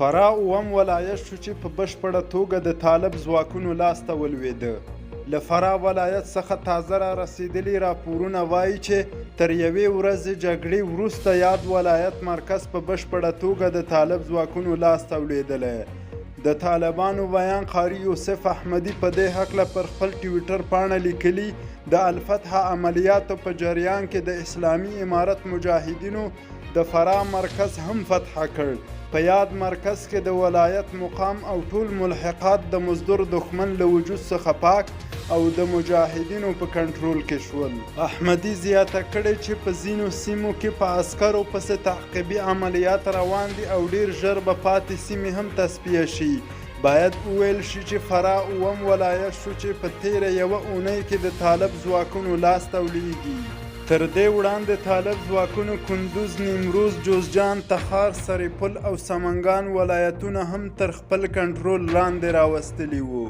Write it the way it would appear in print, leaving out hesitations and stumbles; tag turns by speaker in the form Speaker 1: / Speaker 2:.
Speaker 1: فراه اووم ولایت شو چې په بشپړه توګه د طالب ځواکونو لاسته ولوېده. له فراه ولایت څخه تازه را رسېدلي راپورونه وایي چې تر یوې ورځې جګړې وروسته یاد ولایت مرکز په بشپړه توګه د طالب ځواکونو لاسته ولوېدلی. د طالبانو بیان قاري یوسف احمدي په دې هکله پر خپل ټویټر پاڼه لیکلي د الفتح عملیاتو په جریان کې د اسلامي امارت مجاهدینو د فراه مرکز هم فتح کړ. په یاد مرکز کې د ولایت مقام او ټول ملحقات د مزدور دښمن له وجود څخه پاک او د مجاهدینو په کنټرول کې شول. احمدي زیاته کړې چې په ځینو سیمو کې په عسکرو پسې تعقیبي عملیات روان دي او ډیر ژر به پاتې سیمې هم تصفیه شي. باید وویل شي چې فراه اووم ولایت شو چې په تیره یوه اونۍ کې د طالب ځواکونو لاسته ولوېږي. تر دې وړاندې طالب ځواکونو کندوز، نیمروز، جوزجان، تخار، سرپل او سمنګان ولایتونه هم تر خپل کنټرول لاندې راوستلي وو.